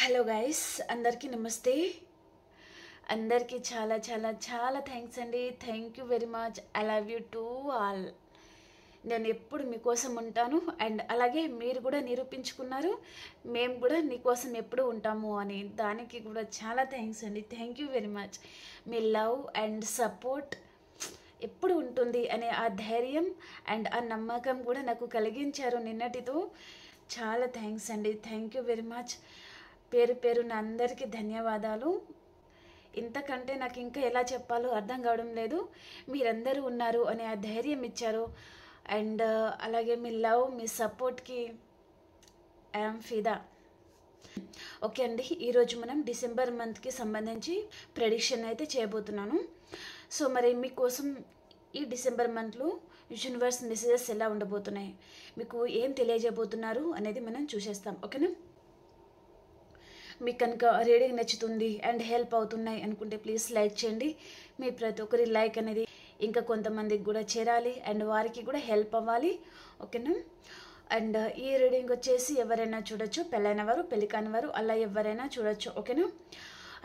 Hello guys, అందరికీ నమస్తే. అందరికీ చాలా చాలా చాలా థ్యాంక్స్ అండి. Thank you very much. I love you to all. నేను ఎప్పుడు మీకోసం ఉంటాను అండ్ అలాగే మీరు కూడా నిరూపించుకున్నారు మేము కూడా నీకోసం ఎప్పుడు ఉంటాము అని. దానికి కూడా చాలా థ్యాంక్స్ అండి. Thank you very much. Me love and support ఎప్పుడు ఉంటుంది అనే ఆ ధైర్యం అండ్ ఆ నమ్మకం కూడా నాకు కలిగించారు నిన్నటితో. చాలా థ్యాంక్స్ అండి. Thank you very much. పేరు పేరున అందరికీ ధన్యవాదాలు. ఇంతకంటే నాకు ఇంకా ఎలా చెప్పాలో అర్థం కావడం లేదు. మీరందరూ ఉన్నారు అనే ఆ ధైర్యం ఇచ్చారు అండ్ అలాగే మీ లవ్, మీ సపోర్ట్కి ఐఎమ్ ఫిదా. ఓకే అండి, ఈరోజు మనం డిసెంబర్ మంత్కి సంబంధించి ప్రెడిక్షన్ అయితే చేయబోతున్నాను. సో మరి మీకోసం ఈ డిసెంబర్ మంత్లో యూనివర్స్ మెసేజెస్ ఎలా ఉండబోతున్నాయి, మీకు ఏం తెలియజేయబోతున్నారు అనేది మనం చూసేస్తాం. ఓకేనా? మీకు కనుక రీడింగ్ నచ్చుతుంది అండ్ హెల్ప్ అవుతున్నాయి అనుకుంటే ప్లీజ్ లైక్ చేయండి. మీ ప్రతి ఒక్కరి లైక్ అనేది ఇంకా కొంతమందికి కూడా చేరాలి అండ్ వారికి కూడా హెల్ప్ అవ్వాలి. ఓకేనా? అండ్ ఈ రీడింగ్ వచ్చేసి ఎవరైనా చూడొచ్చు, పెళ్ళైన వారు, పెళ్లి కాని వారు, అలా ఎవరైనా చూడొచ్చు. ఓకేనా?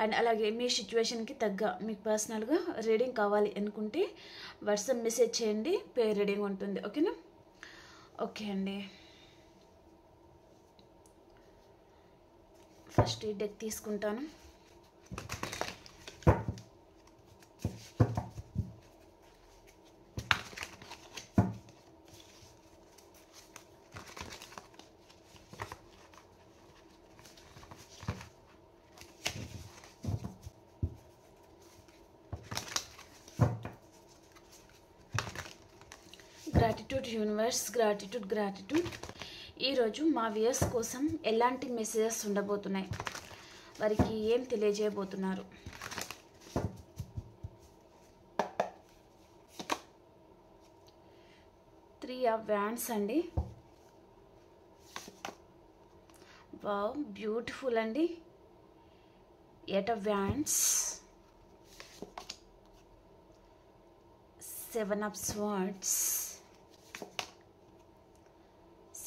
అండ్ అలాగే మీ సిచ్యువేషన్కి తగ్గ మీకు పర్సనల్గా రీడింగ్ కావాలి అనుకుంటే వాట్సాప్ మెసేజ్ చేయండి, పే రీడింగ్ ఉంటుంది. ఓకేనా? ఓకే అండి, ఫస్ట్ ఈ డెక్ తీసుకుంటాను. Gratitude universe, gratitude. ఈరోజు మా వ్యూయర్స్ కోసం ఎలాంటి మెసేజెస్ ఉండబోతున్నాయి, వారికి ఏం తెలియజేయబోతున్నారు? త్రీ ఆఫ్ వ్యాండ్స్ అండి. వావ్, బ్యూటిఫుల్ అండి. Eight of wands, seven of swords,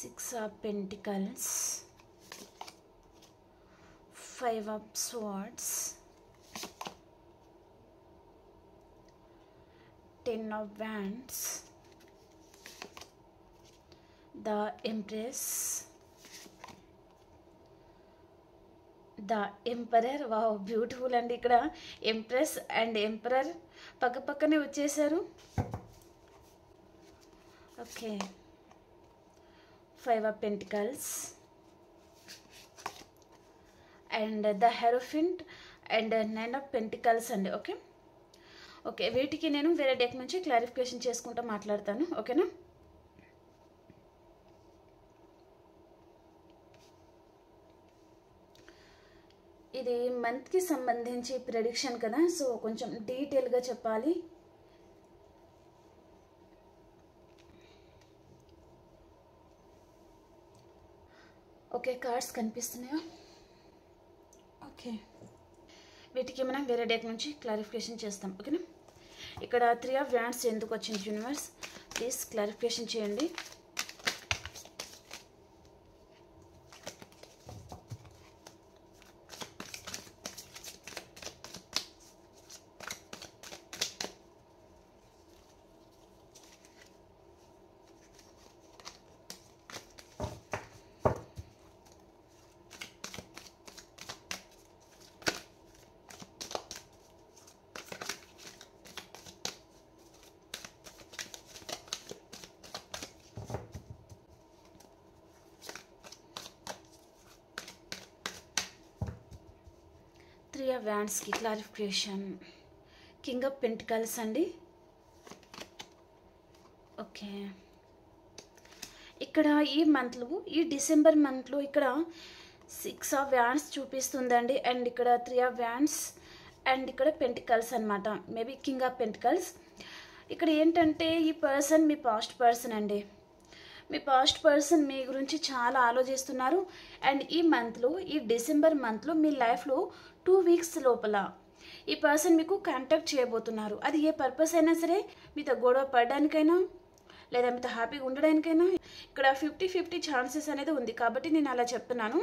six of pentacles, five of swords, 10 of wands, the empress, the emperor. Wow, beautiful అండి. ఇక్కడ ఎంప్రెస్ అండ్ ఎంపరర్ పక్క పక్కనే వచ్చేసారు. Okay, 5 of pentacles and the hierophant and 9 of pentacles అండి. Okay okay, వీటికి నేను వేరే deck నుంచి క్లారిఫికేషన్ చేసుకుంటూ మాట్లాడతాను. ఓకేనా? ఇది మంత్కి సంబంధించి ప్రెడిక్షన్ కదా, సో కొంచెం డీటెయిల్గా చెప్పాలి. ఓకే, కార్డ్స్ కనిపిస్తున్నాయా? ఓకే, వీటికి మనం వేరే డెక్ నుంచి క్లారిఫికేషన్ చేస్తాం. ఓకేనా? ఇక్కడ 3 of wands ఎందుకు వచ్చింది యూనివర్స్, ప్లీజ్ క్లారిఫికేషన్ చేయండి. త్రీ ఆఫ్ వ్యాండ్స్కి క్లారిఫికేషన్, కింగ్ ఆఫ్ పెంటికల్స్ అండి. ఓకే, ఇక్కడ ఈ మంత్లో, ఈ డిసెంబర్ మంత్లో ఇక్కడ 6 of wands చూపిస్తుందండి అండ్ ఇక్కడ 3 of wands అండ్ ఇక్కడ పెంటికల్స్ అనమాట, మేబీ కింగ్ ఆఫ్ పెంటికల్స్. ఇక్కడ ఏంటంటే ఈ పర్సన్ మీ పాస్ట్ పర్సన్ అండి. మీ పాస్ట్ పర్సన్ మీ గురించి చాలా ఆలోచిస్తున్నారు అండ్ ఈ మంత్లో, ఈ డిసెంబర్ మంత్లో మీ లైఫ్లో 2 weeks లోపల ఈ పర్సన్ మీకు కాంటాక్ట్ చేయబోతున్నారు. అది ఏ పర్పస్ అయినా సరే, మీతో గొడవ పడడానికైనా లేదా మీతో హ్యాపీగా ఉండడానికైనా ఇక్కడ 50-50 ఛాన్సెస్ అనేది ఉంది. కాబట్టి నేను అలా చెప్తున్నాను.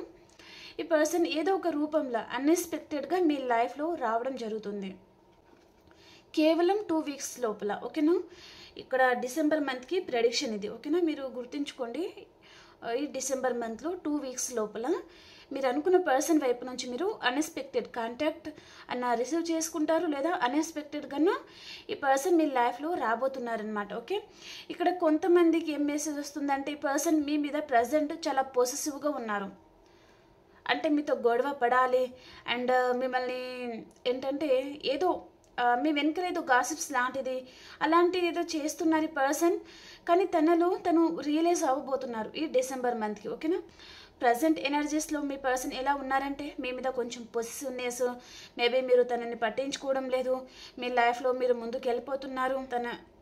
ఈ పర్సన్ ఏదో ఒక రూపంలో అన్ఎక్స్పెక్టెడ్గా మీ లైఫ్లో రావడం జరుగుతుంది. కేవలం 2 వీక్స్ లోపల, ఓకేనా. ఇక్కడ డిసెంబర్ మంత్కి ప్రెడిక్షన్ ఇది, ఓకేనా. మీరు గుర్తుంచుకోండి, ఈ డిసెంబర్ మంత్లో 2 వీక్స్ లోపల మీరు అనుకున్న పర్సన్ వైపు నుంచి మీరు అన్ఎక్స్పెక్టెడ్ కాంటాక్ట్ అన్న రిసీవ్ చేసుకుంటారు, లేదా అన్ఎక్స్పెక్టెడ్గాను ఈ పర్సన్ మీ లైఫ్లో రాబోతున్నారనమాట. ఓకే, ఇక్కడ కొంతమందికి ఏం మెసేజ్ వస్తుందంటే, ఈ పర్సన్ మీ మీద ప్రజెంట్ చాలా పొసెసివ్గా ఉన్నారు. అంటే మీతో గొడవ పడాలి అండ్ మిమ్మల్ని ఏంటంటే ఏదో మీ వెనకల ఏదో గాసిప్స్ లాంటిది అలాంటిది ఏదో చేస్తున్నారు ఈ పర్సన్. కానీ తను రియలైజ్ అవ్వబోతున్నారు ఈ డిసెంబర్ మంత్కి, ఓకేనా. ప్రజెంట్ ఎనర్జీస్లో మీ పర్సన్ ఎలా ఉన్నారంటే, మీ మీద కొంచెం పొసెసివ్నెస్, మేబీ మీరు తనని పట్టించుకోవడం లేదు, మీ లైఫ్లో మీరు ముందుకు వెళ్ళిపోతున్నారు,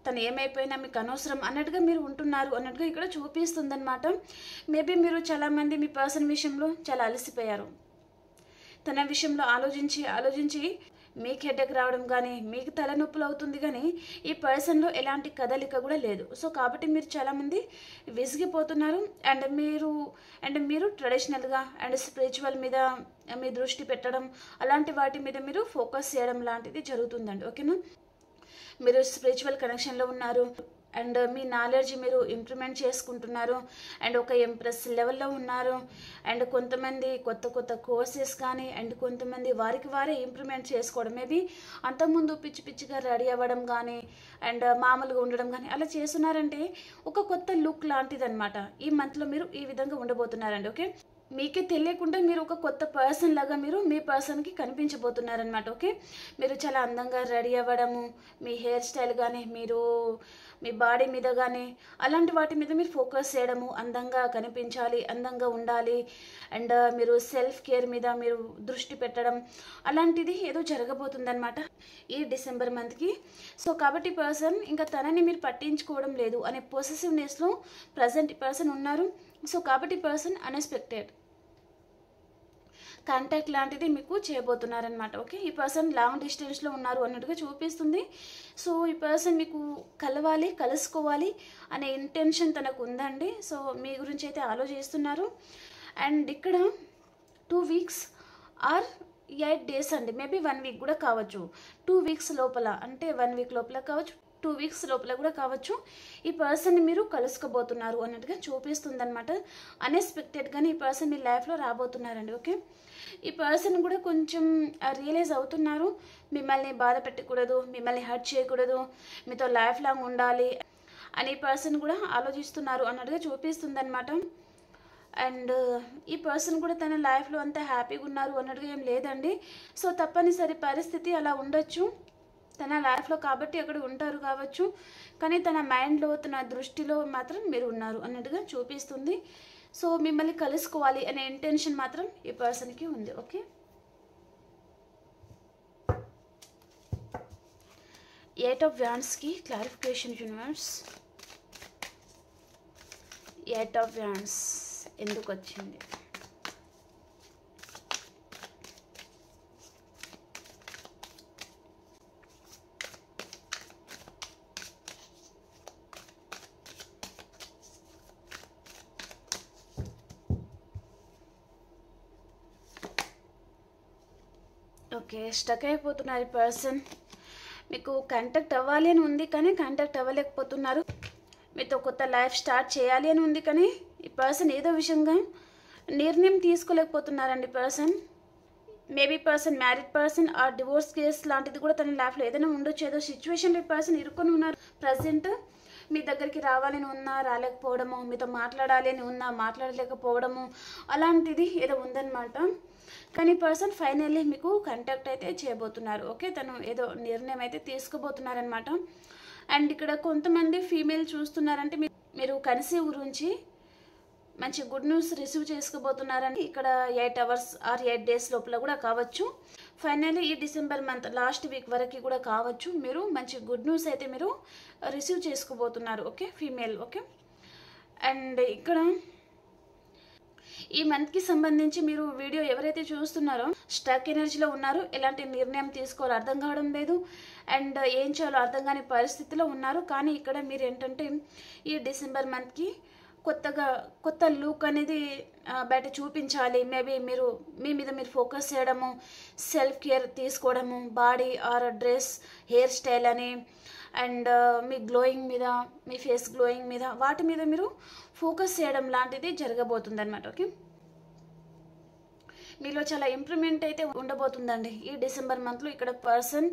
తను ఏమైపోయినా మీకు అనవసరం అన్నట్టుగా మీరు ఉంటున్నారు అన్నట్టుగా ఇక్కడ చూపిస్తుందన్నమాట. మేబీ మీరు చాలామంది మీ పర్సన్ విషయంలో చాలా అలసిపోయారు. తన విషయంలో ఆలోచించి మీకు హెడేక్ రావడం కానీ, మీకు తలనొప్పులు అవుతుంది, కానీ ఈ పర్సన్లో ఎలాంటి కదలిక కూడా లేదు. సో కాబట్టి మీరు చాలామంది విసిగిపోతున్నారు. అండ్ మీరు ట్రెడిషనల్గా అండ్ స్పిరిచువల్ మీద మీ దృష్టి పెట్టడం, అలాంటి వాటి మీద మీరు ఫోకస్ చేయడం లాంటిది జరుగుతుందండి, ఓకేనా. మీరు స్పిరిచువల్ కనెక్షన్లో ఉన్నారు అండ్ మీ నాలెడ్జ్ మీరు ఇంప్రూవ్మెంట్ చేసుకుంటున్నారు అండ్ ఒక ఎంప్రెస్ లెవెల్లో ఉన్నారు. అండ్ కొంతమంది కొత్త కోర్సెస్ కానీ, అండ్ కొంతమంది వారికి వారే ఇంప్రూవ్మెంట్ చేసుకోవడం, మేబీ అంతకుముందు పిచ్చిగా రెడీ అవ్వడం కానీ అండ్ మామూలుగా ఉండడం కానీ అలా చేస్తున్నారంటే ఒక కొత్త లుక్ లాంటిది అనమాట. ఈ మంత్లో మీరు ఈ విధంగా ఉండబోతున్నారండి, ఓకే. మీకే తెలియకుండా మీరు ఒక కొత్త పర్సన్ లాగా మీరు మీ పర్సన్కి కనిపించబోతున్నారనమాట, ఓకే. మీరు చాలా అందంగా రెడీ అవ్వడము, మీ హెయిర్ స్టైల్ కానీ, మీరు మీ బాడీ మీద కానీ అలాంటి వాటి మీద మీరు ఫోకస్ చేయడము, అందంగా కనిపించాలి, అందంగా ఉండాలి అండ్ మీరు సెల్ఫ్ కేర్ మీద మీరు దృష్టి పెట్టడం అలాంటిది ఏదో జరగబోతుందన్నమాట ఈ డిసెంబర్ మంత్కి. సో కాబట్టి పర్సన్ ఇంకా తనని మీరు పట్టించుకోవడం లేదు అనే పొసెసివ్నెస్లో ప్రజెంట్ ఈ పర్సన్ ఉన్నారు. సో కాబట్టి పర్సన్ అన్ఎక్స్పెక్టెడ్ కాంటాక్ట్ లాంటిది మీకు చేయబోతున్నారనమాట, ఓకే. ఈ పర్సన్ లాంగ్ డిస్టెన్స్లో ఉన్నారు అన్నట్టుగా చూపిస్తుంది. సో ఈ పర్సన్ మీకు కలుసుకోవాలి అనే ఇంటెన్షన్ తనకు ఉందండి. సో మీ గురించి అయితే ఆలోచిస్తున్నారు. అండ్ ఇక్కడ 2 వీక్స్ ఆర్ 8 డేస్ అండి, మేబీ 1 వీక్ కూడా కావచ్చు. 2 వీక్స్ లోపల అంటే 1 వీక్ లోపల కావచ్చు, 2 వీక్స్ లోపల కూడా కావచ్చు. ఈ పర్సన్ని మీరు కలుసుకోబోతున్నారు అన్నట్టుగా చూపిస్తుంది అనమాట. అన్ఎక్స్పెక్టెడ్గానే ఈ పర్సన్ మీ లైఫ్లో రాబోతున్నారండి, ఓకే. ఈ పర్సన్ కూడా కొంచెం రియలైజ్ అవుతున్నారు, మిమ్మల్ని బాధ పెట్టకూడదు, మిమ్మల్ని హర్ట్ చేయకూడదు, మీతో లైఫ్ లాంగ్ ఉండాలి అని ఈ పర్సన్ కూడా ఆలోచిస్తున్నారు అన్నట్టుగా చూపిస్తుంది అనమాట. అండ్ ఈ పర్సన్ కూడా తన లైఫ్లో అంతా హ్యాపీగా ఉన్నారు అన్నట్టుగా ఏం లేదండి. సో తప్పనిసరి పరిస్థితి అలా ఉండొచ్చు తన లైఫ్లో, కాబట్టి అక్కడ ఉంటారు కావచ్చు, కానీ తన మైండ్లో తన దృష్టిలో మాత్రం మీరు ఉన్నారు అన్నట్టుగా చూపిస్తుంది. సో మిమ్మల్ని కలుసుకోవాలి అనే ఇంటెన్షన్ మాత్రం ఈ పర్సన్కి ఉంది, ఓకే. 8 ఆఫ్ వ్యాండ్స్కి క్లారిఫికేషన్ యూనివర్స్. 8 ఆఫ్ వ్యాండ్స్ ఎందుకు వచ్చింది? ఓకే, స్టక్ అయిపోతున్నారు ఈ పర్సన్. మీకు కాంటాక్ట్ అవ్వాలి అని ఉంది, కానీ కాంటాక్ట్ అవ్వలేకపోతున్నారు. మీతో కొత్త లైఫ్ స్టార్ట్ చేయాలి అని ఉంది, కానీ ఈ పర్సన్ ఏదో విషయంగా నిర్ణయం తీసుకోలేకపోతున్నారండి person. Maybe person married person or divorce case లాంటిది కూడా తన లైఫ్లో ఏదైనా ఉండొచ్చు. ఏదో సిచ్యువేషన్లో ఈ పర్సన్ ఇరుక్కొని ఉన్నారు. ప్రజెంట్ మీ దగ్గరికి రావాలని ఉన్నా రాలేకపోవడము, మీతో మాట్లాడాలి అని ఉన్నా మాట్లాడలేకపోవడము అలాంటిది ఏదో ఉందన్నమాట. కానీ పర్సన్ ఫైనల్లీ మీకు కాంటాక్ట్ అయితే చేయబోతున్నారు, ఓకే. తను ఏదో నిర్ణయం అయితే తీసుకోబోతున్నారనమాట. అండ్ ఇక్కడ కొంతమంది ఫీమేల్ చూస్తున్నారంటే మీరు కన్సీవ్ గురించి మంచి గుడ్ న్యూస్ రిసీవ్ చేసుకోబోతున్నారని ఇక్కడ 8 అవర్స్ ఆర్ 8 డేస్ లోపల కూడా కావచ్చు. ఫైనల్లీ ఈ డిసెంబర్ మంత్ లాస్ట్ వీక్ వరకు కూడా కావచ్చు. మీరు మంచి గుడ్ న్యూస్ అయితే మీరు రిసీవ్ చేసుకోబోతున్నారు, ఓకే, ఫీమేల్, ఓకే. అండ్ ఇక్కడ ఈ మంత్కి సంబంధించి మీరు వీడియో ఎవరైతే చూస్తున్నారో స్టక్ ఎనర్జీలో ఉన్నారు, ఎలాంటి నిర్ణయం తీసుకోవాలో అర్థం కావడం లేదు అండ్ ఏం చేయాలో అర్థం కాని పరిస్థితిలో ఉన్నారు. కానీ ఇక్కడ మీరు ఏంటంటే ఈ డిసెంబర్ మంత్కి కొత్తగా కొత్త లుక్ అనేది బయట చూపించాలి. మేబీ మీరు మీ మీద మీరు ఫోకస్ చేయడము, సెల్ఫ్ కేర్ తీసుకోవడము, body or dress, hair style అని, అండ్ మీ గ్లోయింగ్ మీద, మీ ఫేస్ గ్లోయింగ్ మీద, వాటి మీద మీరు ఫోకస్ చేయడం లాంటిది జరగబోతుంది అనమాట. ఓకే, మీలో చాలా ఇంప్రూవ్మెంట్ అయితే ఉండబోతుందండి ఈ డిసెంబర్ మంత్లో. ఇక్కడ person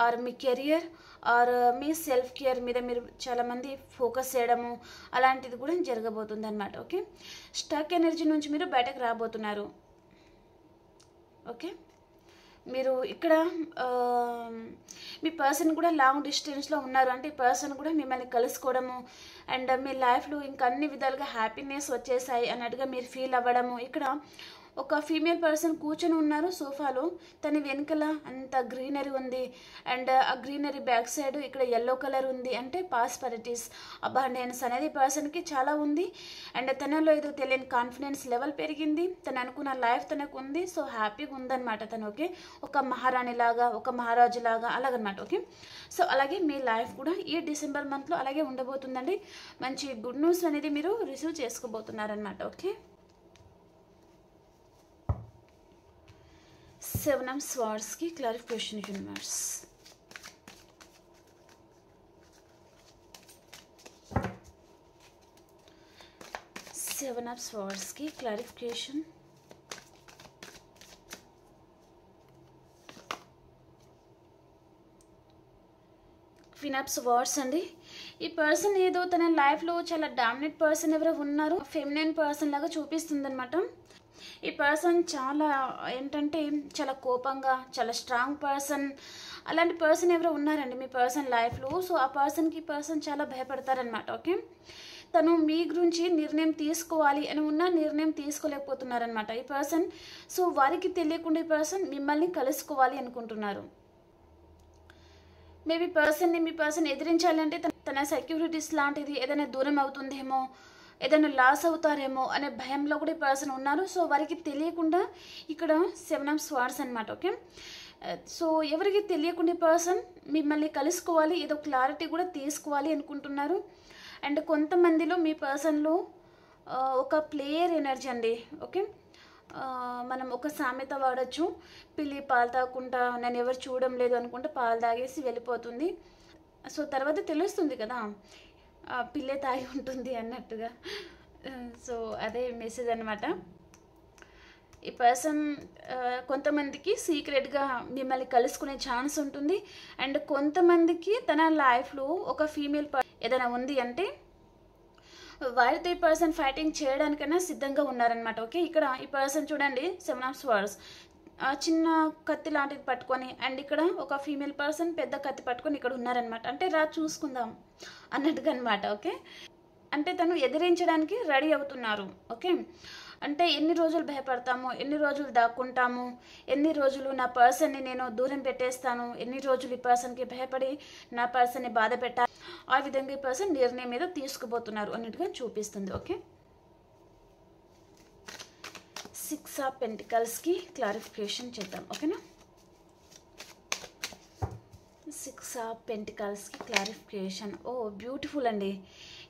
are me career or me self care మీద మీరు చాలామంది ఫోకస్ చేయడము అలాంటిది కూడా జరగబోతుంది అనమాట. ఓకే, స్టక్ ఎనర్జీ నుంచి మీరు బయటకు రాబోతున్నారు. ఓకే, మీరు ఇక్కడ మీ పర్సన్ కూడా లాంగ్ డిస్టెన్స్లో ఉన్నారు. అంటే ఈ పర్సన్ కూడా మిమ్మల్ని కలుసుకోవడము అండ్ మీ లైఫ్లో ఇంకా అన్ని విధాలుగా హ్యాపీనెస్ వచ్చేసాయి అన్నట్టుగా మీరు ఫీల్ అవ్వడము. ఇక్కడ ఒక ఫీమేల్ పర్సన్ కూర్చొని ఉన్నారు సోఫాలో, తన వెనుకల అంత గ్రీనరీ ఉంది అండ్ ఆ గ్రీనరీ బ్యాక్ సైడ్ ఇక్కడ ఎల్లో కలర్ ఉంది. అంటే పాస్పరిటీస్, అబాండెన్స్ అనేది పర్సన్కి చాలా ఉంది అండ్ తనలో ఏదో తెలియని కాన్ఫిడెన్స్ లెవెల్ పెరిగింది. తను అనుకున్న లైఫ్ తనకు ఉంది. సో హ్యాపీగా ఉందన్నమాట తను. ఓకే, ఒక మహారాణి లాగా, ఒక మహారాజు లాగా అలాగనమాట. ఓకే, సో అలాగే మీ లైఫ్ కూడా ఈ డిసెంబర్ మంత్లో అలాగే ఉండబోతుందండి. మంచి గుడ్ న్యూస్ అనేది మీరు రిసీవ్ చేసుకోబోతున్నారనమాట. ఓకే, 7 of Swords की clarification universe. Seven of Swords की clarification. Queen of Swords అండి. ఈ పర్సన్ ఏదో తన లైఫ్లో చాలా డామినేట్ పర్సన్ ఎవరో ఉన్నారు, ఫెమినైన్ పర్సన్ లాగా చూపిస్తుంది అనమాట. ఈ పర్సన్ చాలా ఏంటంటే చాలా కోపంగా, చాలా స్ట్రాంగ్ పర్సన్, అలాంటి పర్సన్ ఎవరో ఉన్నారండి మీ పర్సన్ లైఫ్లో. సో ఆ పర్సన్కి పర్సన్ చాలా భయపడతారనమాట. ఓకే, తను మీ గురించి నిర్ణయం తీసుకోవాలి అని ఉన్నా నిర్ణయం తీసుకోలేకపోతున్నారనమాట ఈ పర్సన్. సో వారికి తెలియకుండా ఈ పర్సన్ మిమ్మల్ని కలుసుకోవాలి అనుకుంటున్నారు. మేబీ పర్సన్ని మీ పర్సన్ ఎదిరించాలంటే తన సెక్యూరిటీస్ లాంటిది ఏదైనా దూరం అవుతుందేమో, ఏదైనా లాస్ అవుతారేమో అనే భయంలో కూడా ఈ పర్సన్ ఉన్నారు. సో వారికి తెలియకుండా ఇక్కడ 7 of Swords అనమాట. ఓకే, సో ఎవరికి తెలియకుండా ఈ పర్సన్ మిమ్మల్ని కలుసుకోవాలి, ఏదో క్లారిటీ కూడా తీసుకోవాలి అనుకుంటున్నారు. అండ్ కొంతమందిలో మీ పర్సన్లో ఒక ప్లేయర్ ఎనర్జీ అండి. ఓకే, మనం ఒక సామెత వాడచ్చు, పిల్లి పాలు తాగకుండా నేను ఎవరు చూడడం లేదు అనుకుంటే పాలు తాగేసి వెళ్ళిపోతుంది. సో తర్వాత తెలుస్తుంది కదా పిల్లే తాగి ఉంటుంది అన్నట్టుగా. సో అదే మెసేజ్ అనమాట. ఈ పర్సన్ కొంతమందికి సీక్రెట్గా మిమ్మల్ని కలుసుకునే ఛాన్స్ ఉంటుంది అండ్ కొంతమందికి తన లైఫ్లో ఒక ఫీమేల్ ఏదైనా ఉంది అంటే వారితో ఈ పర్సన్ ఫైటింగ్ చేయడానికైనా సిద్ధంగా ఉన్నారనమాట. ఓకే, ఇక్కడ ఈ పర్సన్ చూడండి 7 of Swords చిన్న కత్తి లాంటిది పట్టుకొని అండ్ ఇక్కడ ఒక ఫీమేల్ పర్సన్ పెద్ద కత్తి పట్టుకొని ఇక్కడ ఉన్నారనమాట. అంటే రా చూసుకుందాం అన్నట్టుగా అనమాట. ఓకే, అంటే తను ఎదిరించడానికి రెడీ అవుతున్నారు. ఓకే, అంటే ఎన్ని రోజులు భయపడతాము, ఎన్ని రోజులు దాక్కుంటాము, ఎన్ని రోజులు నా పర్సన్ని నేను దూరం పెట్టేస్తాను, ఎన్ని రోజులు ఈ పర్సన్కి భయపడి నా పర్సన్ని బాధ పెట్టాలి, ఆ విధంగా ఈ పర్సన్ నిర్ణయం మీద తీసుకుపోతున్నారు అన్నట్టుగా చూపిస్తుంది. ఓకే, 6 of Pentacles की क्लैरिफिकेशन చేద్దాం. ఓకేనా, 6 of Pentacles की क्लैरिफिकेशन. ఓ బ్యూటిఫుల్ అండి.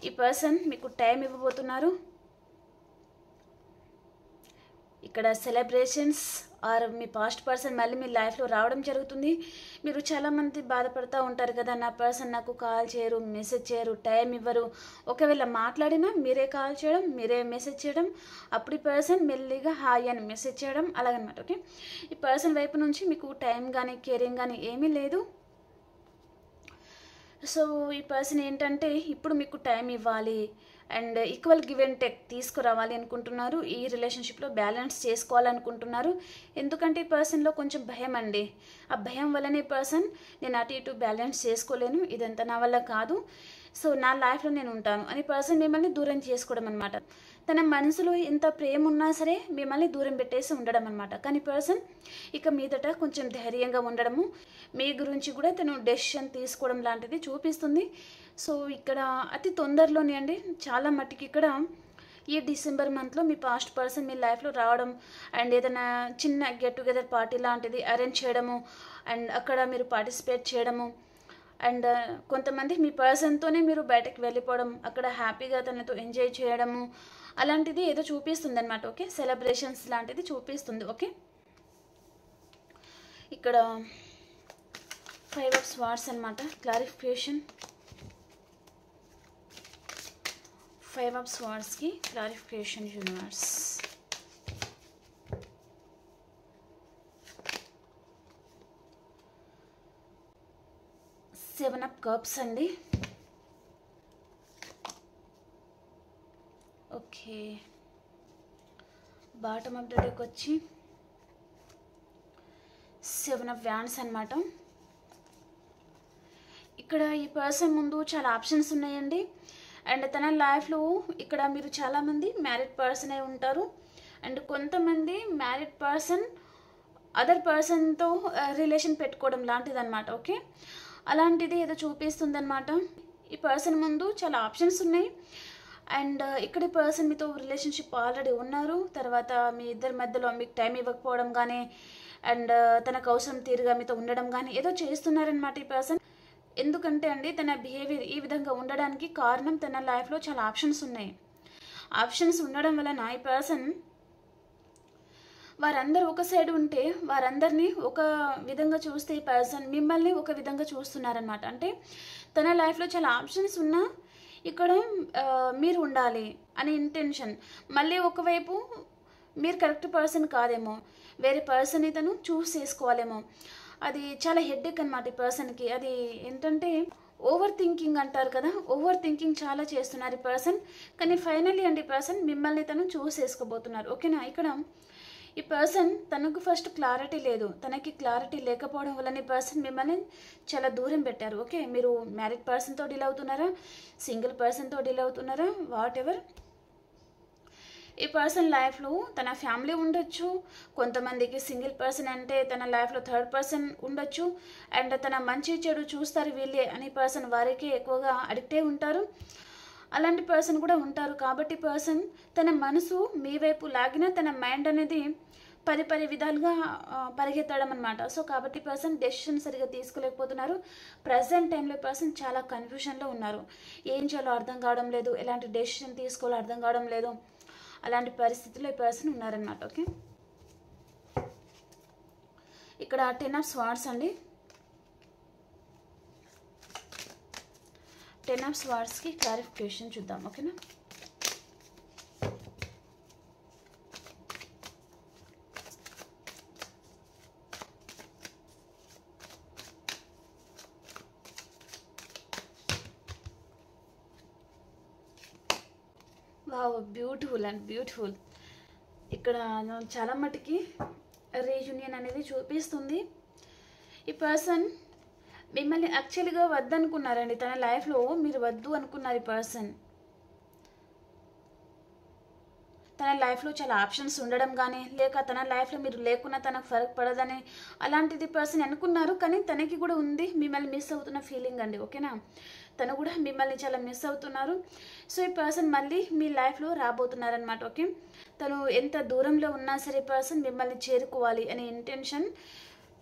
ఈ పర్సన్ మీకు టైం ఇవ్వబోతున్నారు. ఇక్కడ సెలబ్రేషన్స్ ఆర్ మీ పాస్ట్ పర్సన్ మళ్ళీ మీ లైఫ్లో రావడం జరుగుతుంది. మీరు చాలామంది బాధపడుతూ ఉంటారు కదా, నా పర్సన్ నాకు కాల్ చేయరు, మెసేజ్ చేయరు, టైం ఇవ్వరు. ఒకవేళ మాట్లాడినా మీరే కాల్ చేయడం, మీరే మెసేజ్ చేయడం, అప్పుడు ఈ పర్సన్ మెల్లిగా హాయ్ అని మెసేజ్ చేయడం అలాగనమాట. ఓకే, ఈ పర్సన్ వైపు నుంచి మీకు టైం కానీ కేరింగ్ కానీ ఏమీ లేదు. సో ఈ పర్సన్ ఏంటంటే ఇప్పుడు మీకు టైం ఇవ్వాలి and equal give and take తీసుకురావాలి అనుకుంటున్నారు. ఈ రిలేషన్షిప్లో బ్యాలెన్స్ చేసుకోవాలనుకుంటున్నారు. ఎందుకంటే ఈ పర్సన్లో కొంచెం భయం అండి. ఆ భయం వల్లనే ఈ పర్సన్ నేను అటు ఇటు బ్యాలెన్స్ చేసుకోలేను, ఇదంతా నా వల్ల కాదు, సో నా లైఫ్లో నేను ఉంటాను అని పర్సన్ మిమ్మల్ని దూరం చేసుకోవడం అనమాట. తన మనసులో ఎంత ప్రేమ ఉన్నా సరే మిమ్మల్ని దూరం పెట్టేసి ఉండడం అనమాట. కానీ పర్సన్ ఇక మీదట కొంచెం ధైర్యంగా ఉండడము, మీ గురించి కూడా తను డెసిషన్ తీసుకోవడం లాంటిది చూపిస్తుంది. సో ఇక్కడ అతి తొందరలోనే అండి చాలా మట్టుకి ఇక్కడ ఈ డిసెంబర్ మంత్లో మీ పాస్ట్ పర్సన్ మీ లైఫ్లో రావడం అండ్ ఏదైనా చిన్న గెట్ టుగెదర్ పార్టీ లాంటిది అరేంజ్ చేయడము అండ్ అక్కడ మీరు పార్టిసిపేట్ చేయడము అండ్ కొంతమంది మీ పర్సన్తోనే మీరు బయటకు వెళ్ళిపోవడం, అక్కడ హ్యాపీగా తనతో ఎంజాయ్ చేయడము, అలాంటిది ఏదో చూపిస్తుంది అనమాట. ఓకే, సెలబ్రేషన్స్ లాంటిది చూపిస్తుంది. ఓకే, ఇక్కడ 5 of Swords అనమాట. క్లారిఫికేషన్ 5 of Swordsకి క్లారిఫికేషన్ యూనివర్స్. 7 of Cups అండి. Okay, bottom of the deck వచ్చి 7 of Wands అనమాట. ఇక్కడ ఈ పర్సన్ ముందు చాలా ఆప్షన్స్ ఉన్నాయండి. అండ్ తన లైఫ్లో ఇక్కడ మీరు చాలామంది మ్యారీడ్ పర్సన్ అయి ఉంటారు. అండ్ కొంతమంది మ్యారీడ్ పర్సన్ అదర్ పర్సన్తో రిలేషన్ పెట్టుకోవడం లాంటిది అనమాట. ఓకే, అలాంటిది ఏదో చూపిస్తుంది అనమాట. ఈ పర్సన్ ముందు చాలా ఆప్షన్స్ ఉన్నాయి. అండ్ ఇక్కడ ఈ పర్సన్ మీతో రిలేషన్షిప్ ఆల్రెడీ ఉన్నారు. తర్వాత మీ ఇద్దరి మధ్యలో మీకు టైం ఇవ్వకపోవడం కానీ, అండ్ తనకు అవసరం తీరుగా మీతో ఉండడం కానీ ఏదో చేస్తున్నారనమాట ఈ పర్సన్. ఎందుకంటే అండి తన బిహేవియర్ ఈ విధంగా ఉండడానికి కారణం తన లైఫ్లో చాలా ఆప్షన్స్ ఉన్నాయి. ఆప్షన్స్ ఉండడం వలన ఈ పర్సన్ వారందరూ ఒక సైడ్ ఉంటే వారందరినీ ఒక విధంగా చూస్తే ఈ పర్సన్ మిమ్మల్ని ఒక విధంగా చూస్తున్నారనమాట. అంటే తన లైఫ్లో చాలా ఆప్షన్స్ ఉన్నా ఇక్కడ మీరు ఉండాలి అనే ఇంటెన్షన్. మళ్ళీ ఒకవైపు మీరు కరెక్ట్ పర్సన్ కాదేమో, వేరే పర్సన్ తను చూస్ చేసుకోవాలేమో. అది చాలా హెడ్ఏక్ అనమాట ఈ పర్సన్కి. అది ఏంటంటే ఓవర్ థింకింగ్ అంటారు కదా, ఓవర్ థింకింగ్ చాలా చేస్తున్నారు ఈ పర్సన్. కానీ ఫైనల్లీ అండి ఈ పర్సన్ మిమ్మల్ని తను చూస్ చేసుకోబోతున్నారు. ఓకేనా, ఇక్కడ ఈ పర్సన్ తనకు ఫస్ట్ క్లారిటీ లేదు. తనకి క్లారిటీ లేకపోవడం వల్ల ఈ పర్సన్ మిమ్మల్ని చాలా దూరం పెట్టారు. ఓకే, మీరు మ్యారీడ్ పర్సన్తో డీల్ అవుతున్నారా, సింగిల్ పర్సన్తో డీల్ అవుతున్నారా, వాట్ ఎవర్. ఈ పర్సన్ లైఫ్లో తన ఫ్యామిలీ ఉండొచ్చు. కొంతమందికి సింగిల్ పర్సన్ అంటే తన లైఫ్లో థర్డ్ పర్సన్ ఉండొచ్చు. అండ్ తన మంచి చెడు చూస్తారు వీళ్ళే అని పర్సన్ వారికి ఎక్కువగా అడిక్ట్ అయి ఉంటారు. అలాంటి పర్సన్ కూడా ఉంటారు. కాబట్టి పర్సన్ తన మనసు మీ వైపు లాగిన తన మైండ్ అనేది 10 విధాలుగా పరిగెత్తడం అనమాట. సో కాబట్టి పర్సన్ డెసిషన్ సరిగా తీసుకోలేకపోతున్నారు. ప్రజెంట్ టైంలో పర్సన్ చాలా కన్ఫ్యూషన్లో ఉన్నారు. ఏం చేయాలో అర్థం కావడం లేదు, ఎలాంటి డెసిషన్ తీసుకోవాలో అర్థం కావడం లేదు. అలాంటి పరిస్థితుల్లో ఈ పర్సన్ ఉన్నారనమాట. ఓకే, ఇక్కడ 10 of Swords అండి. 10 of Swordsకి క్లారిఫికేషన్ చూద్దాం. ఓకేనా, వావ్, బ్యూటిఫుల్ అండ్ బ్యూటిఫుల్. ఇక్కడ చాలా మటుకి రీయూనియన్ అనేది చూపిస్తుంది. ఈ పర్సన్ మిమ్మల్ని యాక్చువల్గా వద్దనుకున్నారండి. తన లైఫ్లో మీరు వద్దు అనుకున్నారు. ఈ పర్సన్ తన లైఫ్లో చాలా ఆప్షన్స్ ఉండడం కానీ, లేక తన లైఫ్లో మీరు లేకున్నా తనకు ఫరక్ పడదని అలాంటిది పర్సన్ అనుకున్నారు. కానీ తనకి కూడా ఉంది మిమ్మల్ని మిస్ అవుతున్న ఫీలింగ్ అండి. ఓకేనా, తను కూడా మిమ్మల్ని చాలా మిస్ అవుతున్నారు. సో ఈ పర్సన్ మళ్ళీ మీ లైఫ్లో రాబోతున్నారనమాట. ఓకే, తను ఎంత దూరంలో ఉన్నా సరే పర్సన్ మిమ్మల్ని చేరుకోవాలి అనే ఇంటెన్షన్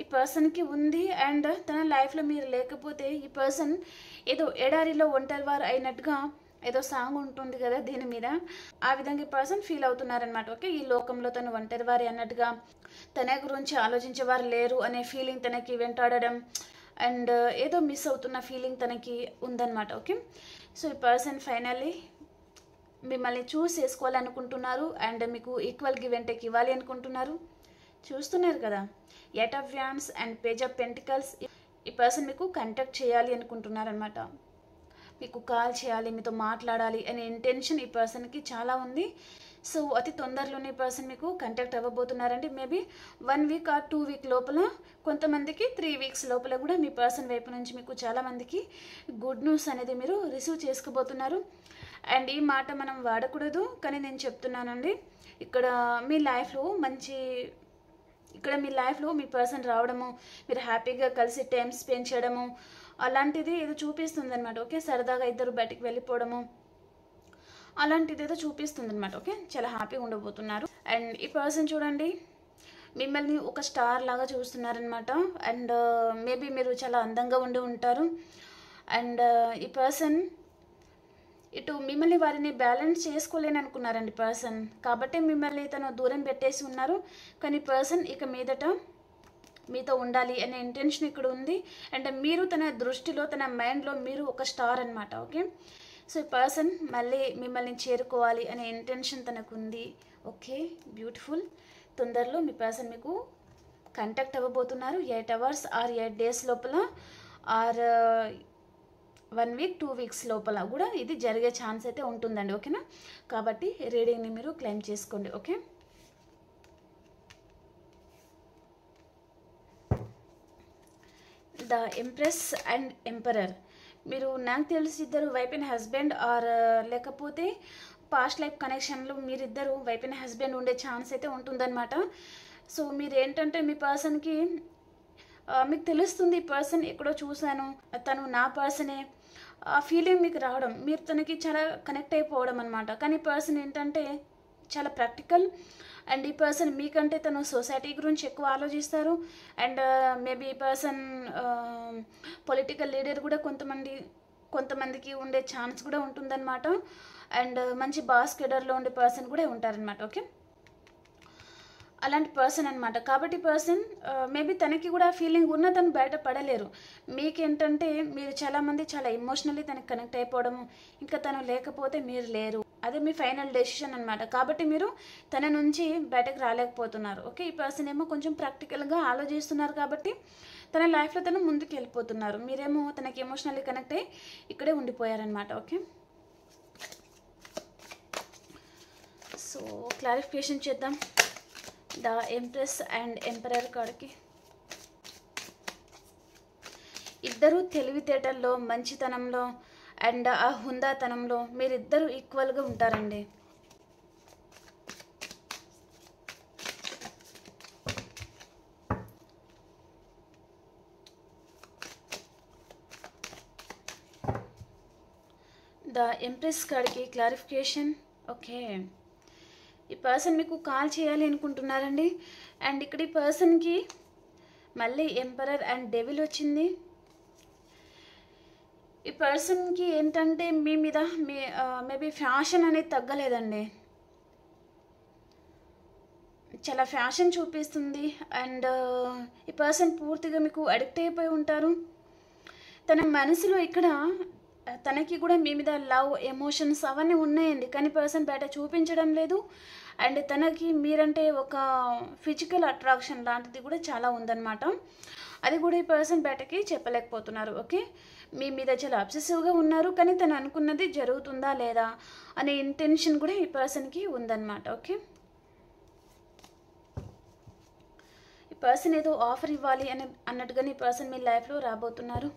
ఈ పర్సన్కి ఉంది. అండ్ తన లైఫ్లో మీరు లేకపోతే ఈ పర్సన్ ఏదో ఎడారిలో ఒంటరివారు అయినట్టుగా ఏదో సాంగ్ ఉంటుంది కదా దీని మీద, ఆ విధంగా ఈ పర్సన్ ఫీల్ అవుతున్నారనమాట. ఓకే, ఈ లోకంలో తను ఒంటరివారి అన్నట్టుగా, తన గురించి ఆలోచించేవారు లేరు అనే ఫీలింగ్ తనకి వెంటాడడం, అండ్ ఏదో మిస్ అవుతున్న ఫీలింగ్ తనకి ఉందన్నమాట. ఓకే, సో ఈ పర్సన్ ఫైనల్లీ మిమ్మల్ని చూస్ చేసుకోవాలనుకుంటున్నారు. అండ్ మీకు ఈక్వల్ గివ్ అండ్ టేక్ ఇవ్వాలి అనుకుంటున్నారు. చూస్తున్నారు కదా, 8 of Wands and Page of Pentacles. ఈ పర్సన్ మీకు కాంటాక్ట్ చేయాలి అనుకుంటున్నారనమాట. మీకు కాల్ చేయాలి, మీతో మాట్లాడాలి అనే ఇంటెన్షన్ ఈ పర్సన్కి చాలా ఉంది. సో అతి తొందరలోనే ఈ పర్సన్ మీకు కాంటాక్ట్ అవ్వబోతున్నారండి. మేబీ 1 week or 2 week లోపల, కొంతమందికి 3 weeks లోపల కూడా మీ పర్సన్ వైపు నుంచి మీకు చాలామందికి గుడ్ న్యూస్ అనేది మీరు రిసీవ్ చేసుకోబోతున్నారు. అండ్ ఈ మాట మనం వాడకూడదు కానీ నేను చెప్తున్నానండి. ఇక్కడ మీ లైఫ్లో మీ పర్సన్ రావడము, మీరు హ్యాపీగా కలిసి టైం స్పెండ్ చేయడము అలాంటిది ఏదో చూపిస్తుంది అనమాట. ఓకే, సరదాగా ఇద్దరు బయటికి వెళ్ళిపోవడము అలాంటిది ఏదో చూపిస్తుంది అనమాట. ఓకే, చాలా హ్యాపీగా ఉండబోతున్నారు. అండ్ ఈ పర్సన్ చూడండి, మిమ్మల్ని ఒక స్టార్ లాగా చూస్తున్నారనమాట. అండ్ మేబీ మీరు చాలా అందంగా ఉండి ఉంటారు. అండ్ ఈ పర్సన్ ఇటు మిమ్మల్ని వారిని బ్యాలెన్స్ చేసుకోలేని అనుకున్నారండి పర్సన్. కాబట్టి మిమ్మల్ని తను దూరం పెట్టేసి ఉన్నారు. కానీ పర్సన్ ఇక మీదట మీతో ఉండాలి అనే ఇంటెన్షన్ ఇక్కడ ఉంది. అండ్ మీరు తన దృష్టిలో, తన మైండ్లో మీరు ఒక స్టార్ అనమాట. ఓకే, సో ఈ పర్సన్ మళ్ళీ మిమ్మల్ని చేరుకోవాలి అనే ఇంటెన్షన్ తనకు ఉంది. Okay, beautiful. తొందరలో మీ పర్సన్ మీకు కాంటాక్ట్ అవ్వబోతున్నారు. 8 hours ఆర్ 8 days లోపల, ఆర్ 1 week 2 weeks లోపల కూడా ఇది జరిగే ఛాన్స్ అయితే ఉంటుందండి. ఓకేనా, కాబట్టి రీడింగ్ని మీరు క్లెయిమ్ చేసుకోండి. Okay, the empress and emperor. మీరు నాకు తెలిసి ఇద్దరు వైఫ్ అండ్ హస్బెండ్, ఆర్ లేకపోతే పాస్ట్ లైఫ్ కనెక్షన్లో మీరిద్దరు వైఫ్ అండ్ హస్బెండ్ ఉండే ఛాన్స్ అయితే ఉంటుందన్నమాట. సో మీరు ఏంటంటే మీ పర్సన్కి మీకు తెలుస్తుంది ఈ పర్సన్ ఎక్కడో చూశాను, తను నా పర్సనే, ఆ ఫీలింగ్ మీకు రావడం, మీరు తనకి చాలా కనెక్ట్ అయిపోవడం అనమాట. కానీ పర్సన్ ఏంటంటే చాలా ప్రాక్టికల్. అండ్ ఈ పర్సన్ మీకంటే తను సొసైటీ గురించి ఎక్కువ ఆలోచిస్తారు. అండ్ మేబీ ఈ పర్సన్ పొలిటికల్ లీడర్ కూడా కొంతమందికి ఉండే ఛాన్స్ కూడా ఉంటుందన్నమాట. అండ్ మంచి బాస్ కెడర్లో ఉండే పర్సన్ కూడా ఉంటారనమాట. ఓకే, అలాంటి పర్సన్ అనమాట. కాబట్టి పర్సన్ మేబీ తనకి కూడా ఫీలింగ్ ఉన్న తను బయటపడలేరు. మీకేంటంటే మీరు చాలామంది చాలా ఎమోషనల్లీ తనకి కనెక్ట్ అయిపోవడము, ఇంకా తను లేకపోతే మీరు లేరు, అదే మీ ఫైనల్ డెసిషన్ అనమాట. కాబట్టి మీరు తన నుంచి బయటకు రాలేకపోతున్నారు. ఓకే, ఈ పర్సన్ ఏమో కొంచెం ప్రాక్టికల్గా ఆలోచిస్తున్నారు కాబట్టి తన లైఫ్లో తను ముందుకు వెళ్ళిపోతున్నారు. మీరేమో తనకి ఎమోషనల్లీ కనెక్ట్ అయ్యి ఇక్కడే ఉండిపోయారనమాట. ఓకే, సో క్లారిఫికేషన్ చేద్దాం ద ఎంప్రెస్ అండ్ ఎంపరర్ కార్డ్కి. ఇద్దరు తెలివితేటల్లో, మంచితనంలో అండ్ ఆ హుందాతనంలో మీరిద్దరూ ఈక్వల్గా ఉంటారండి. ద ఎంప్రెస్ కార్డ్కి క్లారిఫికేషన్. ఓకే, ఈ పర్సన్ మీకు కాల్ చేయాలి అనుకుంటున్నారండి. అండ్ ఇక్కడ ఈ పర్సన్కి మళ్ళీ ఎంపరర్ అండ్ డెవిల్ వచ్చింది. ఈ పర్సన్కి ఏంటంటే మీ మీద మేబీ ఫ్యాషన్ అనేది తగ్గలేదండి. చాలా ఫ్యాషన్ చూపిస్తుంది. అండ్ ఈ పర్సన్ పూర్తిగా మీకు అడిక్ట్ అయిపోయి ఉంటారు. తన మనసులో ఇక్కడ తనకి కూడా మీ మీద లవ్, ఎమోషన్స్ అవన్నీ ఉన్నాయండి. కానీ పర్సన్ బయట చూపించడం లేదు. అండ్ తనకి మీరంటే ఒక ఫిజికల్ అట్రాక్షన్ లాంటిది కూడా చాలా ఉందన్నమాట. అది కూడా ఈ పర్సన్ బయటకి చెప్పలేకపోతున్నారు. ఓకే, మీ మీద చాలా అబ్సెసివ్గా ఉన్నారు. కానీ తను అనుకున్నది జరుగుతుందా లేదా అనే ఇంటెన్షన్ కూడా ఈ పర్సన్కి ఉందన్నమాట. ఓకే, ఈ పర్సన్ ఏదో ఆఫర్ ఇవ్వాలి అన్నట్టుగా ఈ పర్సన్ మీ లైఫ్లో రాబోతున్నారు.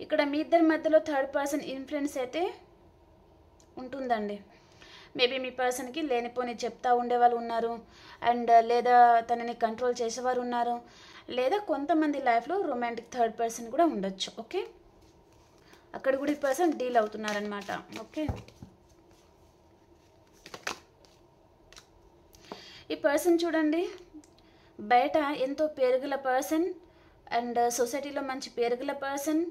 ఇక్కడ మీ ఇద్దరి మధ్యలో థర్డ్ పర్సన్ ఇన్ఫ్లుయెన్స్ అయితే ఉంటుందండి. మేబీ మీ పర్సన్కి లేనిపోని చెప్తా ఉండేవాళ్ళు ఉన్నారు. అండ్ లేదా తనని కంట్రోల్ చేసేవారు ఉన్నారు. లేదా కొంతమంది లైఫ్లో రొమాంటిక్ థర్డ్ పర్సన్ కూడా ఉండొచ్చు. ఓకే, అక్కడ కూడా ఈ పర్సన్ డీల్ అవుతున్నారనమాట. ఓకే, ఈ పర్సన్ చూడండి బయట ఎంతో పేరుగల పర్సన్ అండ్ సొసైటీలో మంచి పేరుగల పర్సన్.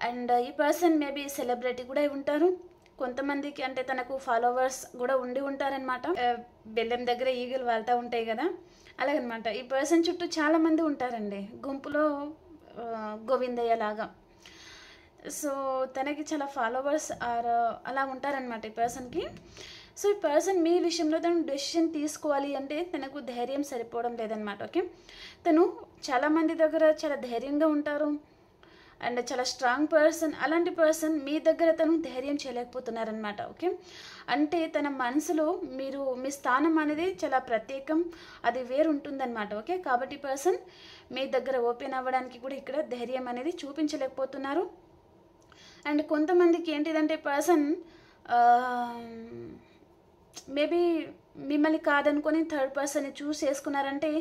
అండ్ ఈ పర్సన్ మేబీ సెలబ్రిటీ కూడా ఉంటారు. కొంతమందికి అంటే తనకు ఫాలోవర్స్ కూడా ఉండి ఉంటారనమాట. బెల్లం దగ్గర ఈగలు వాళ్తూ ఉంటాయి కదా, అలాగనమాట. ఈ పర్సన్ చుట్టూ చాలామంది ఉంటారండి, గుంపులో గోవిందయ్య లాగా. సో తనకి చాలా ఫాలోవర్స్ అలా ఉంటారనమాట ఈ పర్సన్కి. సో ఈ పర్సన్ మీ విషయంలో తను డెసిషన్ తీసుకోవాలి అంటే తనకు ధైర్యం సరిపోవడం లేదనమాట. ఓకే, తను చాలామంది దగ్గర చాలా ధైర్యంగా ఉంటారు అండ్ చాలా స్ట్రాంగ్ పర్సన్. అలాంటి పర్సన్ మీ దగ్గర తను ధైర్యం చేయలేకపోతున్నారనమాట. ఓకే, అంటే తన మనసులో మీ స్థానం అనేది చాలా ప్రత్యేకం, అది వేరు ఉంటుందన్నమాట. ఓకే, కాబట్టి పర్సన్ మీ దగ్గర ఓపెన్ అవ్వడానికి కూడా ఇక్కడ ధైర్యం అనేది చూపించలేకపోతున్నారు. అండ్ కొంతమందికి ఏంటిదంటే పర్సన్ మేబీ మిమ్మల్ని కాదనుకొని థర్డ్ పర్సన్ని చూస్ చేసుకున్నారంటే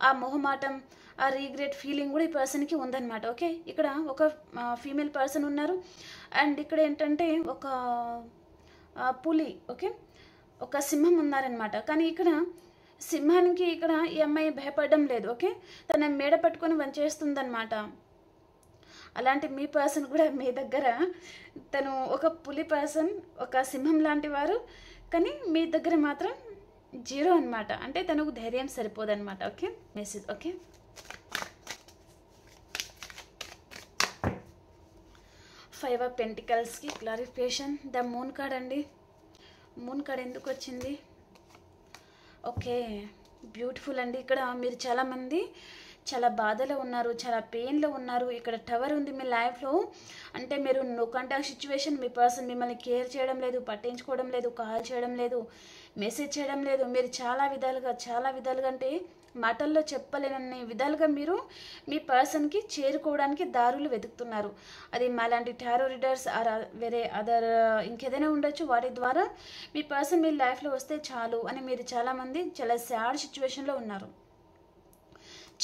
ఆ మొహమాటం, ఆ రీగ్రెట్ ఫీలింగ్ కూడా ఈ పర్సన్కి ఉందన్నమాట. ఓకే, ఇక్కడ ఒక ఫీమేల్ పర్సన్ ఉన్నారు అండ్ ఇక్కడ ఏంటంటే ఒక పులి, ఓకే, ఒక సింహం ఉన్నారనమాట. కానీ ఇక్కడ సింహానికి ఇక్కడ ఈ అమ్మాయి భయపడడం లేదు. ఓకే, తన మేడ పట్టుకొని వంచేస్తుందన్నమాట. అలాంటి మీ పర్సన్ కూడా మీ దగ్గర తను ఒక పులి పర్సన్, ఒక సింహం లాంటి వారు, కానీ మీ దగ్గర మాత్రం జీరో అనమాట. అంటే తనకు ధైర్యం సరిపోదన్నమాట. Okay, message. Okay, five of పెంటికల్స్కి క్లారిఫికేషన్. ద మూన్ కార్డ్ అండి. మూన్ కార్డ్ ఎందుకు వచ్చింది? ఓకే, బ్యూటిఫుల్ అండి. ఇక్కడ మీరు చాలామంది చాలా బాధలో ఉన్నారు, చాలా పెయిన్లో ఉన్నారు. ఇక్కడ టవర్ ఉంది మీ లైఫ్లో. అంటే మీరు నో కాంటాక్ట్ సిచ్యువేషన్, మీ పర్సన్ మిమ్మల్ని కేర్ చేయడం లేదు, పట్టించుకోవడం లేదు, కాల్ చేయడం లేదు, మెసేజ్ చేయడం లేదు. మీరు చాలా విధాలుగా అంటే మాటల్లో చెప్పలేనన్ని విధాలుగా మీరు మీ పర్సన్కి చేరుకోవడానికి దారులు వెతుకుతున్నారు. అది మాలాంటి టారో రీడర్స్ ఆర్ వేరే అదర్ ఇంకేదైనా ఉండొచ్చు. వాటి ద్వారా మీ పర్సన్ మీ లైఫ్లో వస్తే చాలు అని మీరు చాలామంది చాలా సాడ్ సిచ్యువేషన్లో ఉన్నారు,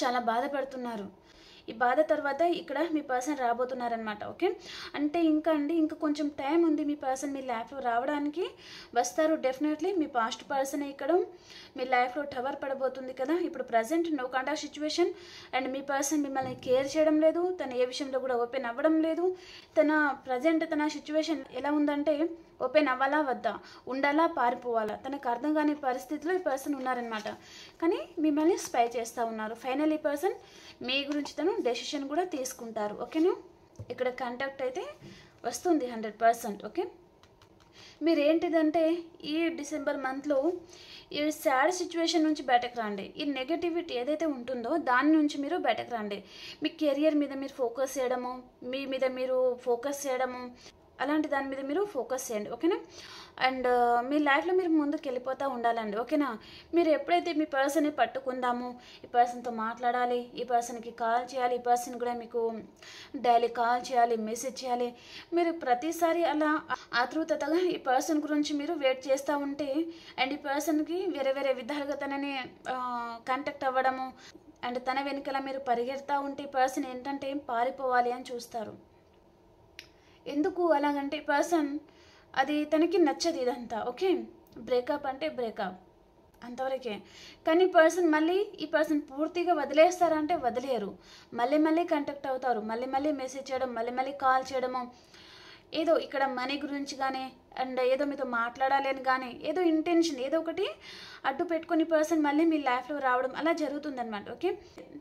చాలా బాధపడుతున్నారు. ఈ బాధ తర్వాత ఇక్కడ మీ పర్సన్ రాబోతున్నారనమాట. ఓకే, అంటే ఇంకా కొంచెం టైం ఉంది మీ పర్సన్ మీ లైఫ్లో రావడానికి. వస్తారు డెఫినెట్లీ. మీ పాస్ట్ పర్సన్ ఇక్కడ మీ లైఫ్లో టవర్ పడబోతుంది కదా. ఇప్పుడు present no contact situation and మీ పర్సన్ మిమ్మల్ని కేర్ చేయడం లేదు, తన ఏ విషయంలో కూడా ఓపెన్ అవ్వడం లేదు. తన సిచ్యువేషన్ ఎలా ఉందంటే ఓపెన్ అవ్వాలా వద్దా, ఉండాలా పారిపోవాలా, తనకు అర్థం కాని పరిస్థితిలో ఈ పర్సన్ ఉన్నారనమాట. కానీ మిమ్మల్ని స్పై చేస్తూ ఉన్నారు. ఫైనల్ ఈ పర్సన్ మీ గురించి తను డెసిషన్ కూడా తీసుకుంటారు. ఓకేనా, ఇక్కడ కాంటాక్ట్ అయితే వస్తుంది 100%. ఓకే, మీరేంటిదంటే ఈ డిసెంబర్ మంత్లో ఈ సాడ్ సిచ్యువేషన్ నుంచి బయటకు రండి. ఈ నెగటివిటీ ఏదైతే ఉంటుందో దాని నుంచి మీరు బయటకు రండి. మీ కెరియర్ మీద మీరు ఫోకస్ చేయడము, మీ మీద మీరు ఫోకస్ చేయడము, అలాంటి దాని మీద మీరు ఫోకస్ చేయండి. ఓకేనా, అండ్ మీ లైఫ్లో మీరు ముందుకు వెళ్ళిపోతూ ఉండాలండి. ఓకేనా, మీరు ఎప్పుడైతే మీ పర్సన్ని పట్టుకుందాము, ఈ పర్సన్తో మాట్లాడాలి, ఈ పర్సన్కి కాల్ చేయాలి, ఈ పర్సన్ కూడా మీకు డైలీ కాల్ చేయాలి, మెసేజ్ చేయాలి, మీరు ప్రతిసారి అలా ఆతృతగా ఈ పర్సన్ గురించి మీరు వెయిట్ చేస్తూ ఉంటే అండ్ ఈ పర్సన్కి వేరే విధాలుగా తనని కాంటాక్ట్ అవ్వడము అండ్ తన వెనుకల మీరు పరిగెడతా ఉంటే ఈ పర్సన్ ఏంటంటే పారిపోవాలి అని చూస్తారు. ఎందుకు అలాగంటే పర్సన్ అది తనకి నచ్చదు ఇదంతా. ఓకే, బ్రేకప్ అంటే బ్రేకప్ అంతవరకే. కానీ ఈ పర్సన్ పూర్తిగా వదిలేస్తారంటే వదిలేరు. మళ్ళీ కాంటాక్ట్ అవుతారు, మళ్ళీ మెసేజ్ చేయడం, మళ్ళీ కాల్ చేయడము, ఏదో ఇక్కడ మనీ గురించి కానీ అండ్ ఏదో మీతో మాట్లాడాలి అని కానీ ఏదో ఇంటెన్షన్ ఏదో ఒకటి అడ్డు పెట్టుకుని పర్సన్ మళ్ళీ మీ లైఫ్లో రావడం అలా జరుగుతుందన్నమాట. ఓకే,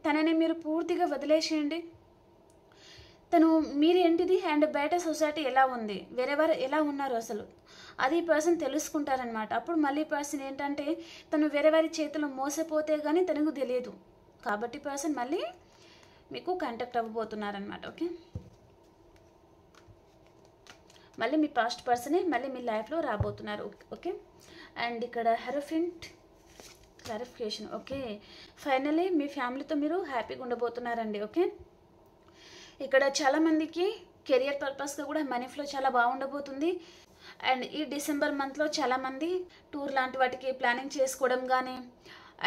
తనని మీరు పూర్తిగా వదిలేసేయండి. తను మీరేంటిది అండ్ బయట సొసైటీ ఎలా ఉంది, వేరేవారు ఎలా ఉన్నారు అసలు అది పర్సన్ తెలుసుకుంటారనమాట. అప్పుడు మళ్ళీ పర్సన్ ఏంటంటే తను వేరేవారి చేతిలో మోసపోతే కానీ తనకు తెలియదు. కాబట్టి పర్సన్ మళ్ళీ మీకు కాంటాక్ట్ అవ్వబోతున్నారనమాట. ఓకే, మళ్ళీ మీ పాస్ట్ పర్సనే మళ్ళీ మీ లైఫ్లో రాబోతున్నారు. ఓకే, అండ్ ఇక్కడ హెరోఫింట్ క్లారిఫికేషన్. ఓకే, ఫైనలీ మీ ఫ్యామిలీతో మీరు హ్యాపీగా ఉండబోతున్నారండి. ఓకే, ఇక్కడ చాలామందికి కెరియర్ పర్పస్గా కూడా మనీ ఫ్లో చాలా బాగుండబోతుంది. అండ్ ఈ డిసెంబర్ మంత్లో చాలామంది టూర్ లాంటి వాటికి ప్లానింగ్ చేసుకోవడం కానీ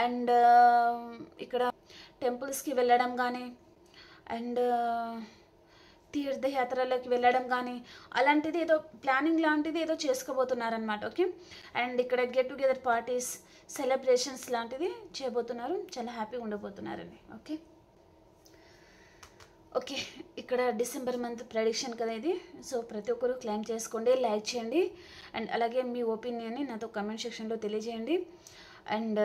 అండ్ ఇక్కడ టెంపుల్స్కి వెళ్ళడం కానీ అండ్ తీర్థయాత్రలోకి వెళ్ళడం కానీ అలాంటిది ఏదో ప్లానింగ్ లాంటిది ఏదో చేసుకోబోతున్నారనమాట. ఓకే, అండ్ ఇక్కడ గెట్ టుగెదర్ పార్టీస్, సెలబ్రేషన్స్ లాంటిది చేయబోతున్నారు. చాలా హ్యాపీగా ఉండబోతున్నారండి. ఓకే, ఇక్కడ డిసెంబర్ మంత్ ప్రెడిక్షన్ కదా ఇది. సో ప్రతి ఒక్కరు క్లైమ్ చేసుకోండి, లైక్ చేయండి అండ్ అలాగే మీ ఒపీనియన్ని నాతో కమెంట్ సెక్షన్లో తెలియజేయండి. అండ్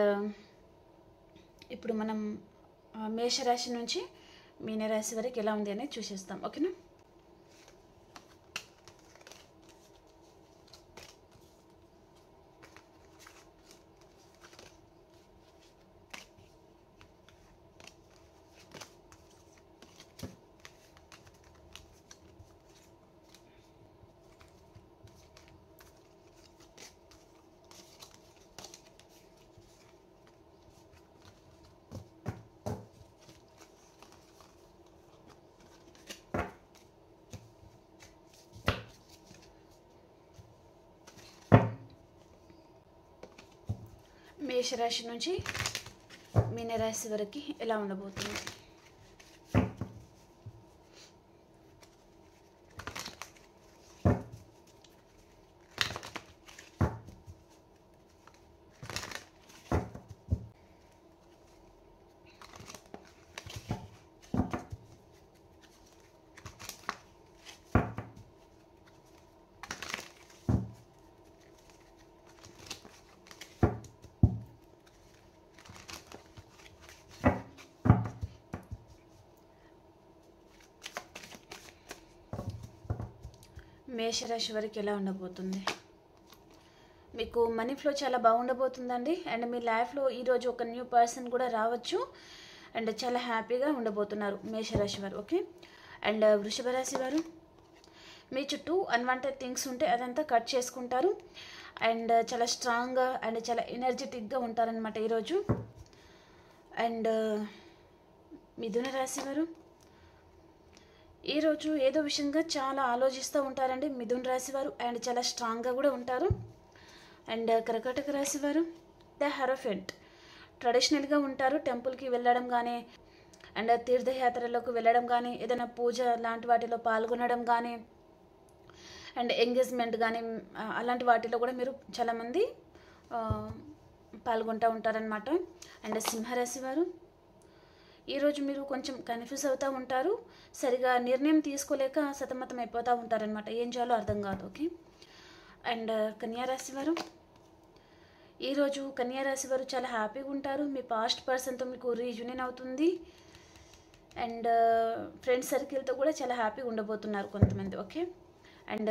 ఇప్పుడు మనం మేషరాశి నుంచి మీనరాశి వరకు ఎలా ఉంది అనేది చూసేస్తాం. ఓకేనా, మేషరాశి నుంచి మీనరాశి వరకు ఎలా ఉండబోతుంది? మేషరాశి వారికి ఎలా ఉండబోతుంది? మీకు మనీ ఫ్లో చాలా బాగుండబోతుందండి. అండ్ మీ లైఫ్లో ఈరోజు ఒక న్యూ పర్సన్ కూడా రావచ్చు. అండ్ చాలా హ్యాపీగా ఉండబోతున్నారు మేషరాశి వారు. ఓకే. అండ్ వృషభ రాశి వారు, మీ చుట్టూ అన్వాంటెడ్ థింగ్స్ ఉంటే అదంతా కట్ చేసుకుంటారు. అండ్ చాలా స్ట్రాంగ్గా అండ్ చాలా ఎనర్జెటిక్గా ఉంటారనమాట ఈరోజు. అండ్ మిథున రాశి వారు, ఈరోజు ఏదో విషయంగా చాలా ఆలోచిస్తూ ఉంటారండి మిథున రాశి వారు. అండ్ చాలా స్ట్రాంగ్గా కూడా ఉంటారు. అండ్ కర్కాటక రాశి వారు, ద హెరోఫెంట్, ట్రెడిషనల్గా ఉంటారు. టెంపుల్కి వెళ్ళడం కానీ అండ్ తీర్థయాత్రలకు వెళ్ళడం కానీ ఏదైనా పూజ లాంటి వాటిలో పాల్గొనడం కానీ అండ్ ఎంగేజ్మెంట్ కానీ అలాంటి వాటిలో కూడా మీరు చాలామంది పాల్గొంటూ ఉంటారనమాట. అండ్ సింహరాశి వారు, ఈరోజు మీరు కొంచెం కన్ఫ్యూజ్ అవుతూ ఉంటారు. సరిగా నిర్ణయం తీసుకోలేక సతమతం అయిపోతూ ఉంటారనమాట. ఏం చేయాలో అర్థం కాదు. ఓకే. అండ్ కన్యారాశి వారు, ఈరోజు కన్యారాశి వారు చాలా హ్యాపీగా ఉంటారు. మీ పాస్ట్ పర్సన్తో మీకు రీయూనియన్ అవుతుంది. అండ్ ఫ్రెండ్ సర్కిల్తో కూడా చాలా హ్యాపీగా ఉండబోతున్నారు కొంతమంది. ఓకే. అండ్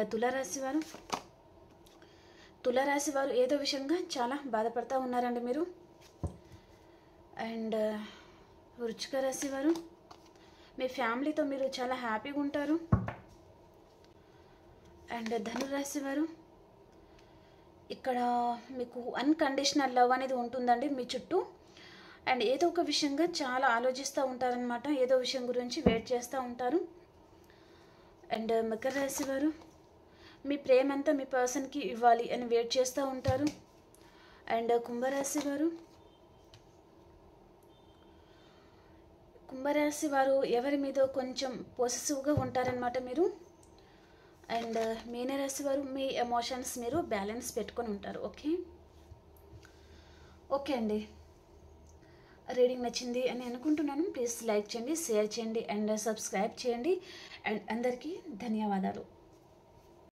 తులారాశి వారు ఏదో విషయంగా చాలా బాధపడుతూ ఉన్నారండి మీరు. అండ్ వృశ్చిక రాశి వారు, మీ ఫ్యామిలీతో మీరు చాలా హ్యాపీగా ఉంటారు. అండ్ ధనురాశి వారు, ఇక్కడ మీకు అన్కండిషనల్ లవ్ అనేది ఉంటుందండి మీ చుట్టూ. అండ్ ఏదో ఒక విషయంగా చాలా ఆలోచిస్తూ ఉంటారనమాట. ఏదో విషయం గురించి వెయిట్ చేస్తూ ఉంటారు. అండ్ మకర రాశి వారు, మీ ప్రేమంతా మీ పర్సన్కి ఇవ్వాలి అని వెయిట్ చేస్తూ ఉంటారు. అండ్ కుంభరాశి వారు ఎవరి మీద కొంచెం పొసెసివ్గా ఉంటారనమాట మీరు. అండ్ మీనరాశి వారు, మీ ఎమోషన్స్ మీరు బ్యాలెన్స్ పెట్టుకొని ఉంటారు. ఓకే అండి, రీడింగ్ నచ్చింది అని అనుకుంటున్నాను. ప్లీజ్ లైక్ చేయండి, షేర్ చేయండి అండ్ సబ్స్క్రైబ్ చేయండి. అండ్ అందరికీ ధన్యవాదాలు.